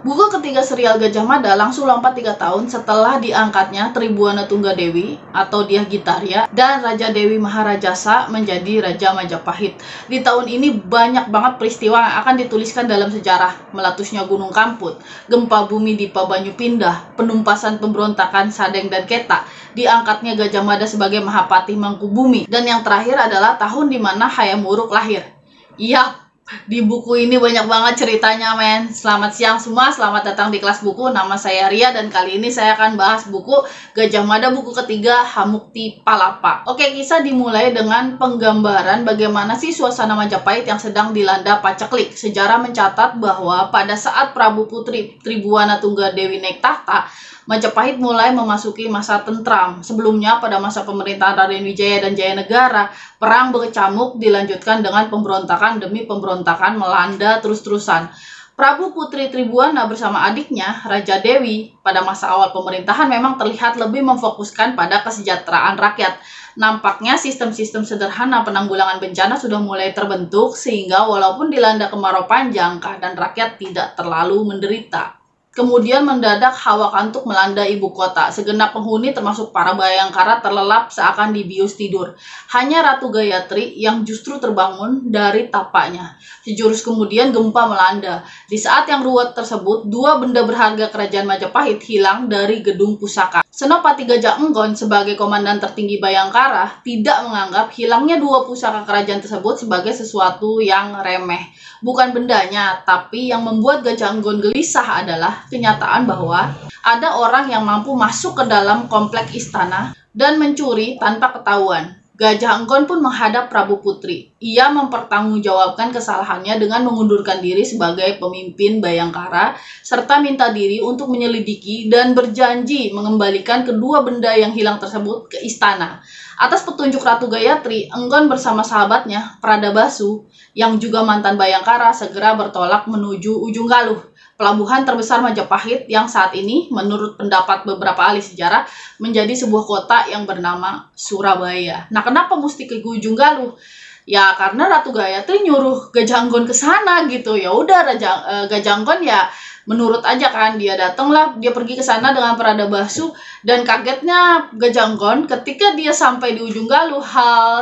Buku ketiga serial Gajah Mada langsung lompat 3 tahun setelah diangkatnya Tribuana Tunggadewi atau Dyah Gitaria dan Raja Dewi Maharajasa menjadi Raja Majapahit. Di tahun ini banyak banget peristiwa yang akan dituliskan dalam sejarah. Meletusnya Gunung Kamput, gempa bumi di Pabanyupindah, penumpasan pemberontakan Sadeng dan Keta, diangkatnya Gajah Mada sebagai Mahapatih Mangkubumi, dan yang terakhir adalah tahun di mana Hayam Wuruk lahir. Yap, di buku ini banyak banget ceritanya, men. Selamat siang semua, selamat datang di kelas buku. Nama saya Ria dan kali ini saya akan bahas buku Gajah Mada buku ketiga Hamukti Palapa. Oke, kisah dimulai dengan penggambaran bagaimana sih suasana Majapahit yang sedang dilanda paceklik. Sejarah mencatat bahwa pada saat Prabu Putri Tribuana Tunggadewi naik tahta, Majapahit mulai memasuki masa tentram. Sebelumnya, pada masa pemerintahan Raden Wijaya dan Jayanegara, perang berkecamuk dilanjutkan dengan pemberontakan demi pemberontakan melanda terus-terusan. Prabu Putri Tribuana bersama adiknya, Raja Dewi, pada masa awal pemerintahan memang terlihat lebih memfokuskan pada kesejahteraan rakyat. Nampaknya sistem-sistem sederhana penanggulangan bencana sudah mulai terbentuk, sehingga walaupun dilanda kemarau panjang, keadaan rakyat tidak terlalu menderita. Kemudian mendadak hawa kantuk melanda ibu kota. Segenap penghuni termasuk para bayangkara terlelap seakan dibius tidur. Hanya Ratu Gayatri yang justru terbangun dari tapaknya. Sejurus kemudian gempa melanda. Di saat yang ruwet tersebut, dua benda berharga kerajaan Majapahit hilang dari gedung pusaka. Senopati Gajah Enggon sebagai komandan tertinggi Bayangkara tidak menganggap hilangnya dua pusaka kerajaan tersebut sebagai sesuatu yang remeh. Bukan bendanya, tapi yang membuat Gajah Enggon gelisah adalah kenyataan bahwa ada orang yang mampu masuk ke dalam komplek istana dan mencuri tanpa ketahuan. Gajah Enggon pun menghadap Prabu Putri. Ia mempertanggungjawabkan kesalahannya dengan mengundurkan diri sebagai pemimpin Bayangkara, serta minta diri untuk menyelidiki dan berjanji mengembalikan kedua benda yang hilang tersebut ke istana. Atas petunjuk Ratu Gayatri, Enggon bersama sahabatnya, Pradabasu, yang juga mantan Bayangkara, segera bertolak menuju Ujung Galuh, pelabuhan terbesar Majapahit yang saat ini, menurut pendapat beberapa ahli sejarah, menjadi sebuah kota yang bernama Surabaya. Nah, kenapa mesti ke Ujung Galuh? Ya, karena Ratu Gayatri nyuruh Gajah Enggon ke sana gitu. Ya udah, Gajah Enggon ya menurut aja kan, dia datanglah, dia pergi ke sana dengan Pradabasu, dan kagetnya Gajah Enggon ketika dia sampai di Ujung Galuh,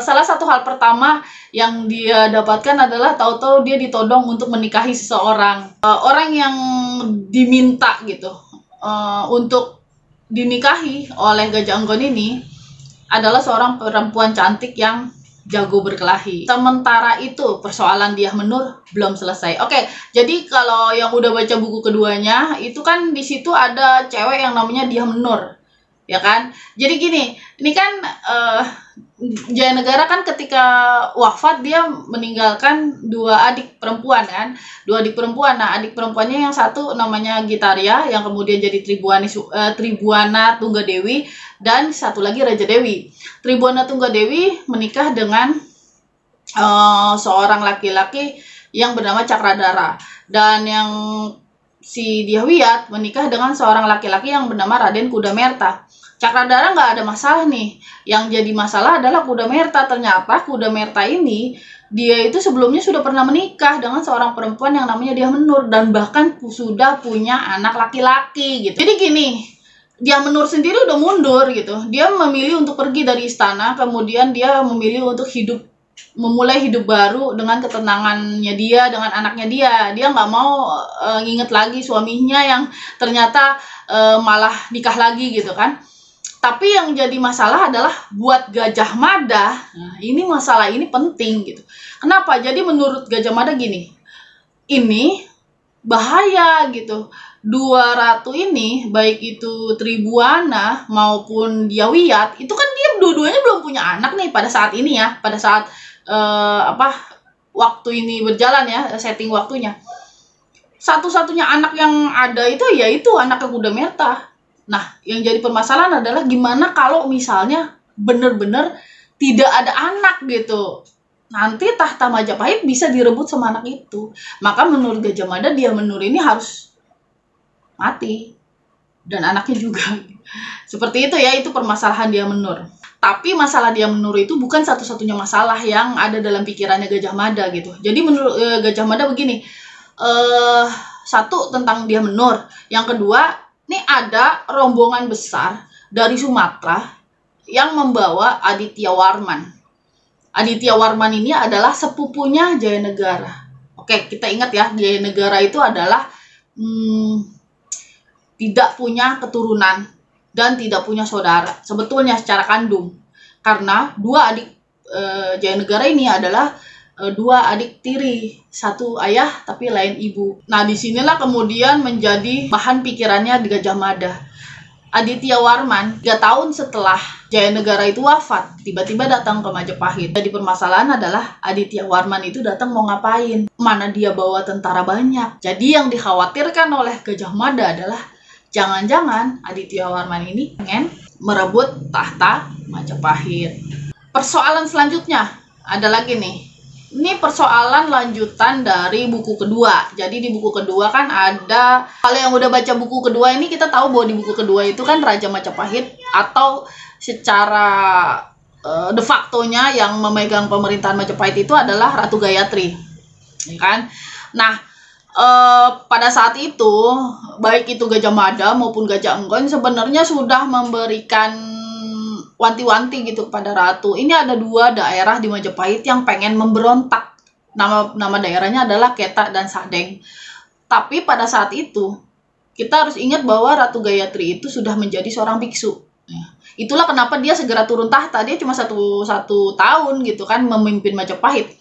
salah satu hal pertama yang dia dapatkan adalah tahu-tahu dia ditodong untuk menikahi seseorang, orang yang diminta gitu untuk dinikahi oleh Gajah Enggon ini adalah seorang perempuan cantik yang jago berkelahi. Sementara itu persoalan Dyah Menur belum selesai. Oke, jadi kalau yang udah baca buku keduanya, itu kan di situ ada cewek yang namanya Dyah Menur, ya kan? Jadi gini, ini kan Jayanegara kan ketika wafat dia meninggalkan dua adik perempuan kan, dua adik perempuan. Nah, adik perempuannya yang satu namanya Gitaria, yang kemudian jadi Tribuana Tunggadewi, dan satu lagi Raja Dewi. Tribuana Tunggadewi menikah dengan seorang laki-laki yang bernama Cakradara, dan yang si Dyah Wiyat menikah dengan seorang laki-laki yang bernama Raden Kudamerta. Cakradara nggak ada masalah nih. Yang jadi masalah adalah Kudamerta. Ternyata Kudamerta ini, dia itu sebelumnya sudah pernah menikah dengan seorang perempuan yang namanya Dyah Menur, dan bahkan sudah punya anak laki-laki gitu. Jadi gini, Dyah Menur sendiri udah mundur gitu. Dia memilih untuk pergi dari istana, kemudian dia memilih untuk memulai hidup baru dengan ketenangannya dia, dengan anaknya dia. Dia nggak mau nginget lagi suaminya yang ternyata malah nikah lagi gitu kan. Tapi yang jadi masalah adalah buat Gajah Mada. Nah, ini masalah ini penting gitu. Kenapa? Jadi menurut Gajah Mada gini, ini bahaya gitu. Dua ratu ini, baik itu Tribuana maupun Dyah Wiyat, itu kan dia dua-duanya belum punya anak nih pada saat ini ya, pada saat waktu ini berjalan ya, setting waktunya. Satu-satunya anak yang ada itu yaitu anaknya Kudamerta. Nah, yang jadi permasalahan adalah gimana kalau misalnya bener-bener tidak ada anak gitu. Nanti tahta Majapahit bisa direbut sama anak itu. Maka menurut Gajah Mada, Dyah Menur ini harus mati. Dan anaknya juga. Seperti itu ya, itu permasalahan Dyah Menur. Tapi masalah Dyah Menur itu bukan satu-satunya masalah yang ada dalam pikirannya Gajah Mada gitu. Jadi menurut Gajah Mada begini, satu tentang Dyah Menur. Yang kedua, ini ada rombongan besar dari Sumatera yang membawa Aditya Warman. Aditya Warman ini adalah sepupunya Jayanegara. Oke, kita ingat ya, Jayanegara itu adalah tidak punya keturunan dan tidak punya saudara sebetulnya secara kandung, karena dua adik Jayanegara ini adalah dua adik tiri, satu ayah tapi lain ibu. Nah, disinilah kemudian menjadi bahan pikirannya di Gajah Mada. Aditya Warman 3 tahun setelah Jayanegara itu wafat, tiba-tiba datang ke Majapahit. Jadi permasalahan adalah Aditya Warman itu datang mau ngapain? Mana dia bawa tentara banyak. Jadi yang dikhawatirkan oleh Gajah Mada adalah jangan-jangan Aditya Warman ini pengen merebut tahta Majapahit. Persoalan selanjutnya ada lagi nih. Ini persoalan lanjutan dari buku kedua. Jadi di buku kedua kan ada, kalau yang udah baca buku kedua ini kita tahu bahwa di buku kedua itu kan Raja Majapahit atau secara de facto-nya yang memegang pemerintahan Majapahit itu adalah Ratu Gayatri, ya kan? Nah, pada saat itu baik itu Gajah Mada maupun Gajah Enggon sebenarnya sudah memberikan wanti-wanti gitu kepada Ratu. Ini ada 2 daerah di Majapahit yang pengen memberontak. Nama daerahnya adalah Ketak dan Sadeng. Tapi pada saat itu kita harus ingat bahwa Ratu Gayatri itu sudah menjadi seorang biksu. Itulah kenapa dia segera turun tahta. Dia cuma satu tahun gitu kan memimpin Majapahit.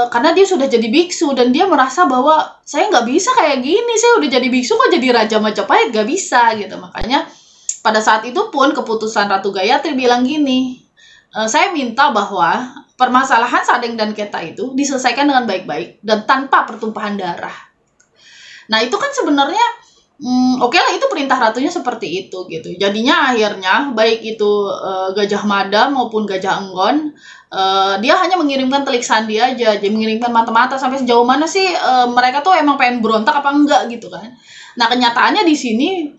Karena dia sudah jadi biksu dan dia merasa bahwa saya nggak bisa kayak gini. Saya udah jadi biksu kok jadi Raja Majapahit, nggak bisa gitu. Makanya pada saat itu pun keputusan Ratu Gayatri bilang gini, saya minta bahwa permasalahan Sadeng dan Ketak itu diselesaikan dengan baik-baik dan tanpa pertumpahan darah. Nah itu kan sebenarnya oke lah, itu perintah ratunya seperti itu gitu. Jadinya akhirnya baik itu Gajah Mada maupun Gajah Enggon, dia hanya mengirimkan telik sandi aja, jadi mengirimkan mata-mata sampai sejauh mana sih mereka tuh emang pengen berontak apa enggak gitu kan. Nah kenyataannya di sini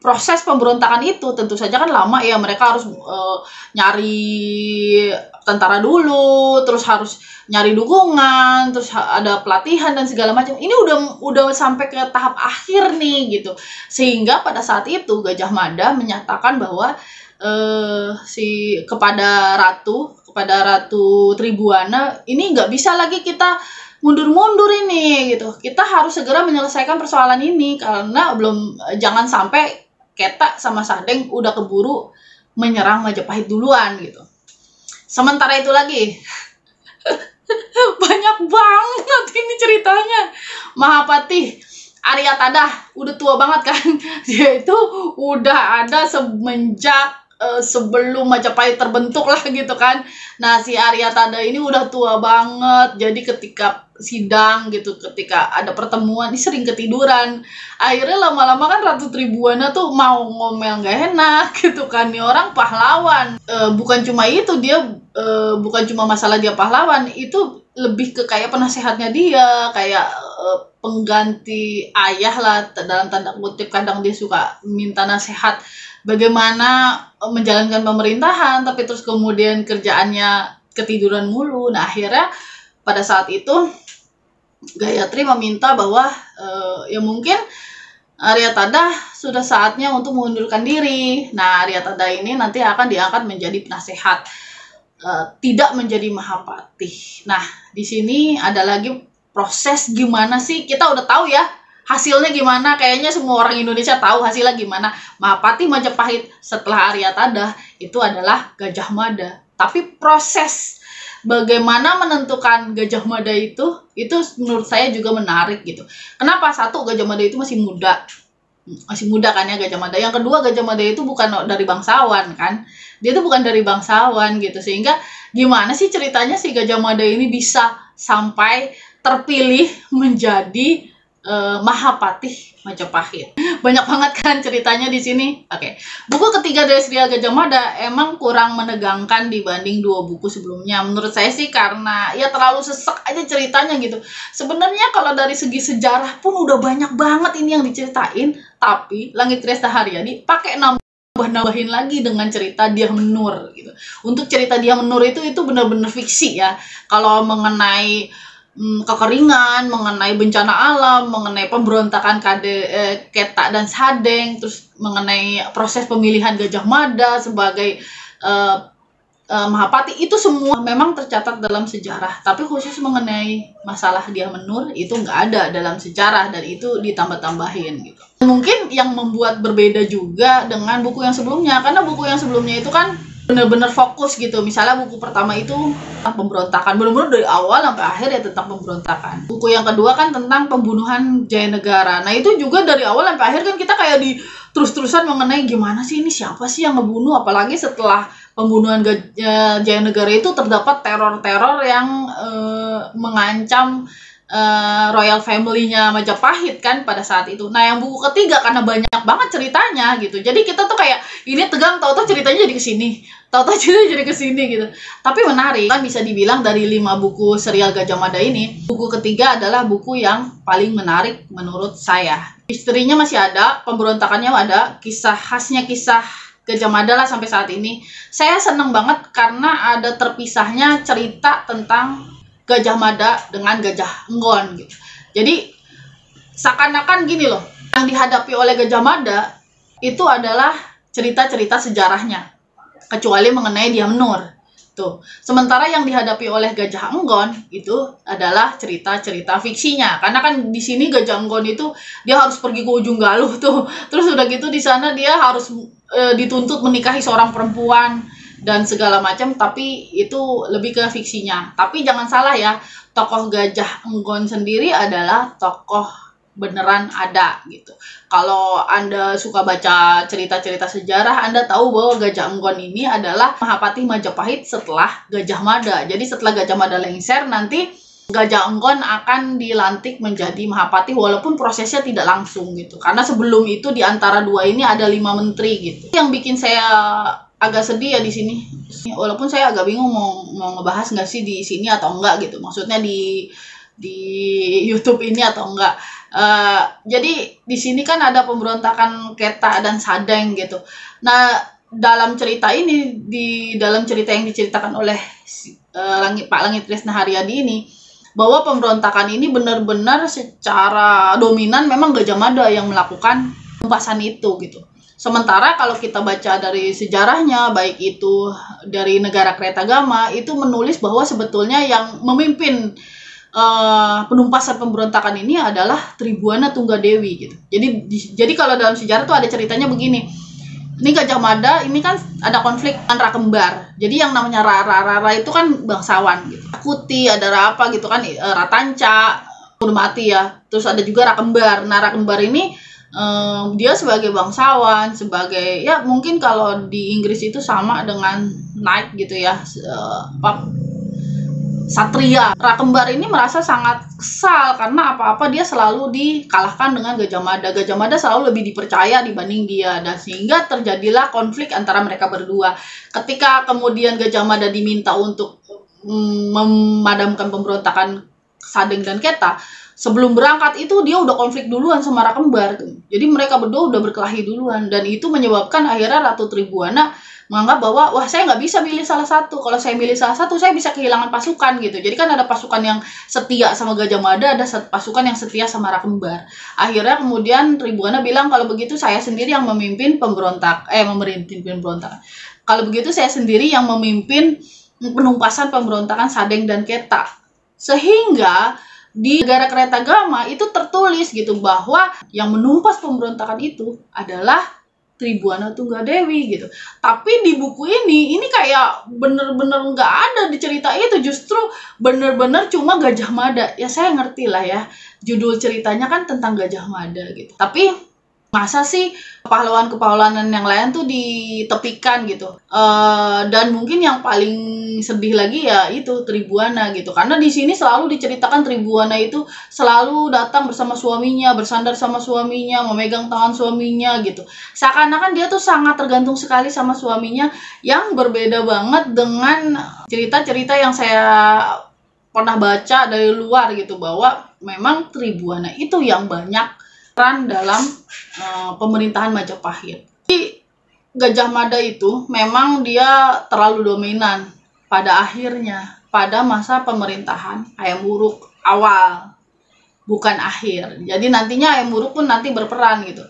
proses pemberontakan itu tentu saja kan lama ya, mereka harus nyari tentara dulu, terus harus nyari dukungan, terus ada pelatihan dan segala macam. Ini udah sampai ke tahap akhir nih gitu. Sehingga pada saat itu Gajah Mada menyatakan bahwa kepada Ratu Tribuana ini nggak bisa lagi kita mundur-mundur ini gitu. Kita harus segera menyelesaikan persoalan ini karena jangan sampai Ketak sama Sadeng udah keburu menyerang Majapahit duluan gitu. Sementara itu lagi banyak banget ini ceritanya. Mahapati Arya Tadah udah tua banget kan. Dia itu udah ada semenjak sebelum Majapahit terbentuk lah gitu kan. Nah si Arya Tadah ini udah tua banget. Jadi ketika sidang gitu, ketika ada pertemuan ini sering ketiduran. Akhirnya lama-lama kan Ratu Tribuana tuh mau ngomel gak enak gitu kan. Nih orang pahlawan. Bukan cuma itu, dia bukan cuma masalah dia pahlawan, itu lebih ke kayak penasehatnya dia, kayak pengganti ayah lah dalam tanda kutip. Kadang dia suka minta nasihat bagaimana menjalankan pemerintahan, tapi terus kemudian kerjaannya ketiduran mulu. Nah akhirnya pada saat itu Gayatri meminta bahwa ya mungkin Arya Tadah sudah saatnya untuk mengundurkan diri. Nah Arya Tadah ini nanti akan diangkat menjadi penasehat, tidak menjadi Mahapati. Nah di sini ada lagi proses gimana sih, kita udah tahu ya hasilnya gimana, kayaknya semua orang Indonesia tahu hasilnya gimana. Mahapati Majapahit setelah Arya Tadah itu adalah Gajah Mada. Tapi proses bagaimana menentukan Gajah Mada itu menurut saya juga menarik gitu. Kenapa? Satu, Gajah Mada itu masih muda kan ya Gajah Mada. Yang kedua, Gajah Mada itu bukan dari bangsawan kan, dia itu bukan dari bangsawan gitu. Sehingga gimana sih ceritanya si Gajah Mada ini bisa sampai terpilih menjadi Mahapati Majapahit. Banyak banget kan ceritanya di sini. Oke. Buku ketiga dari serial Gajah Mada emang kurang menegangkan dibanding 2 buku sebelumnya. Menurut saya sih karena ya terlalu sesek aja ceritanya gitu. Sebenarnya kalau dari segi sejarah pun udah banyak banget ini yang diceritain, tapi Langit Resta Haryadi pakai nambahin lagi dengan cerita Dyah Menur gitu. Untuk cerita Dyah Menur itu benar-benar fiksi ya. Kalau mengenai kekeringan, mengenai bencana alam, mengenai pemberontakan Keta dan Sadeng, terus mengenai proses pemilihan Gajah Mada sebagai Mahapati, itu semua memang tercatat dalam sejarah. Tapi khusus mengenai masalah Dyah Menur itu nggak ada dalam sejarah, dan itu ditambah-tambahin gitu. Mungkin yang membuat berbeda juga dengan buku yang sebelumnya, karena buku yang sebelumnya itu kan benar-benar fokus gitu. Misalnya buku pertama itu pemberontakan, benar-benar dari awal sampai akhir ya tentang pemberontakan. Buku yang kedua kan tentang pembunuhan Jayanegara. Nah itu juga dari awal sampai akhir kan kita kayak di terus-terusan mengenai gimana sih ini, siapa sih yang ngebunuh, apalagi setelah pembunuhan Jayanegara itu terdapat teror-teror yang mengancam royal family-nya Majapahit kan pada saat itu. Nah yang buku ketiga karena banyak banget ceritanya gitu, jadi kita tuh kayak ini tegang, tahu-tahu ceritanya jadi kesini, tahu-tahu ceritanya jadi kesini gitu. Tapi menarik kan, bisa dibilang dari 5 buku serial Gajah Mada ini, buku ketiga adalah buku yang paling menarik menurut saya. Misterinya masih ada, pemberontakannya ada, kisah khasnya kisah Gajah Mada lah sampai saat ini. Saya seneng banget karena ada terpisahnya cerita tentang Gajah Mada dengan Gajah Enggon gitu. Jadi seakan-akan gini loh, yang dihadapi oleh Gajah Mada itu adalah cerita-cerita sejarahnya, kecuali mengenai Dyah Menur. Tuh. Sementara yang dihadapi oleh Gajah Enggon itu adalah cerita-cerita fiksinya. Karena kan di sini Gajah Enggon itu dia harus pergi ke ujung Galuh tuh. Terus udah gitu di sana dia harus dituntut menikahi seorang perempuan dan segala macam, tapi itu lebih ke fiksinya. Tapi jangan salah ya, tokoh Gajah Enggon sendiri adalah tokoh beneran ada gitu. Kalau Anda suka baca cerita-cerita sejarah, Anda tahu bahwa Gajah Enggon ini adalah Mahapati Majapahit setelah Gajah Mada. Jadi setelah Gajah Mada lengser, nanti Gajah Enggon akan dilantik menjadi Mahapati, walaupun prosesnya tidak langsung gitu. Karena sebelum itu di antara dua ini ada 5 menteri gitu. Yang bikin saya agak sedih ya di sini. Walaupun saya agak bingung mau ngebahas nggak sih di sini atau enggak gitu. Maksudnya di YouTube ini atau enggak. Jadi di sini kan ada pemberontakan Keta dan Sadeng gitu. Nah, dalam cerita ini, di dalam cerita yang diceritakan oleh Pak Langit Tresna Haryadi ini, bahwa pemberontakan ini benar-benar secara dominan memang Gajah Mada yang melakukan penumpasan itu gitu. Sementara kalau kita baca dari sejarahnya, baik itu dari Negara Kertagama, itu menulis bahwa sebetulnya yang memimpin penumpasan pemberontakan ini adalah Tribuana Tunggadewi gitu. Jadi kalau dalam sejarah tuh ada ceritanya begini. Ini Gajah Mada ini kan ada konflik dengan Rakembar. Jadi yang namanya Rara itu kan bangsawan gitu. Kuti ada apa gitu kan, Ratanca, udah mati ya. Terus ada juga Rakembar. Nah Rakembar ini dia sebagai bangsawan, sebagai ya mungkin kalau di Inggris itu sama dengan knight gitu ya, satria. Rakembar ini merasa sangat kesal karena apa-apa dia selalu dikalahkan dengan Gajah Mada. Gajah Mada selalu lebih dipercaya dibanding dia, dan sehingga terjadilah konflik antara mereka berdua. Ketika kemudian Gajah Mada diminta untuk memadamkan pemberontakan Sadeng dan Keta, sebelum berangkat itu dia udah konflik duluan sama Rakembar. Jadi mereka berdua udah berkelahi duluan, dan itu menyebabkan akhirnya Ratu Tribuana menganggap bahwa wah saya nggak bisa milih salah satu. Kalau saya milih salah satu saya bisa kehilangan pasukan gitu. Jadi kan ada pasukan yang setia sama Gajah Mada, ada pasukan yang setia sama Rakembar. Akhirnya kemudian Tribuana bilang kalau begitu saya sendiri yang memimpin pemberontakan. Kalau begitu saya sendiri yang memimpin penumpasan pemberontakan Sadeng dan Keta. Sehingga di Negara Kertagama itu tertulis gitu bahwa yang menumpas pemberontakan itu adalah Tribuana Tunggadewi gitu. Tapi di buku ini kayak bener-bener nggak ada di cerita itu, justru bener-bener cuma Gajah Mada. Ya saya ngerti lah ya, judul ceritanya kan tentang Gajah Mada gitu. Tapi masa sih pahlawan-kepahlawanan yang lain tuh ditepikan gitu. Dan mungkin yang paling sedih lagi ya itu Tribuana gitu. Karena di sini selalu diceritakan Tribuana itu selalu datang bersama suaminya, bersandar sama suaminya, memegang tangan suaminya gitu. Seakan-akan dia tuh sangat tergantung sekali sama suaminya, yang berbeda banget dengan cerita-cerita yang saya pernah baca dari luar gitu, bahwa memang Tribuana itu yang banyak peran dalam pemerintahan Majapahit. Jadi Gajah Mada itu memang dia terlalu dominan pada akhirnya, pada masa pemerintahan Hayam Wuruk. awal, bukan akhir. Jadi nantinya Hayam Wuruk pun nanti berperan gitu.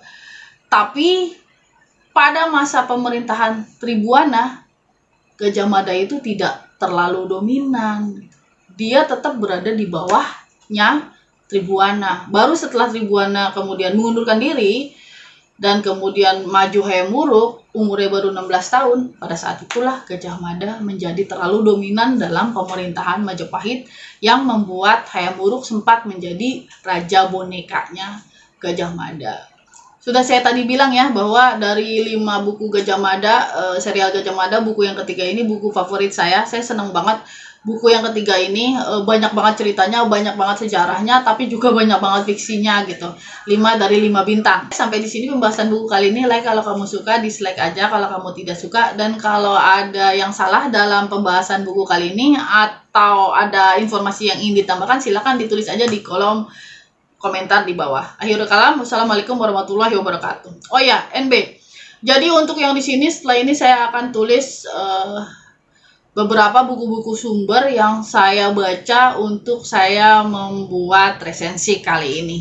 Tapi pada masa pemerintahan Tribuana, Gajah Mada itu tidak terlalu dominan. Dia tetap berada di bawahnya Tribuana. Baru setelah Tribuana kemudian mengundurkan diri dan kemudian maju Hayam Wuruk, umurnya baru 16 tahun. Pada saat itulah Gajah Mada menjadi terlalu dominan dalam pemerintahan Majapahit yang membuat Hayam Wuruk sempat menjadi raja bonekanya Gajah Mada. Sudah saya tadi bilang ya bahwa dari 5 buku Gajah Mada, serial Gajah Mada, buku yang ketiga ini buku favorit saya. Saya senang banget buku yang ketiga ini, banyak banget ceritanya, banyak banget sejarahnya, tapi juga banyak banget fiksinya gitu. 5 dari 5 bintang. Sampai di sini pembahasan buku kali ini. Like kalau kamu suka, dislike aja kalau kamu tidak suka. Dan kalau ada yang salah dalam pembahasan buku kali ini atau ada informasi yang ingin ditambahkan, silakan ditulis aja di kolom komentar di bawah. Akhirul kalam, wassalamualaikum warahmatullahi wabarakatuh. Oh ya, NB. Jadi untuk yang di sini setelah ini saya akan tulis beberapa buku-buku sumber yang saya baca untuk saya membuat resensi kali ini.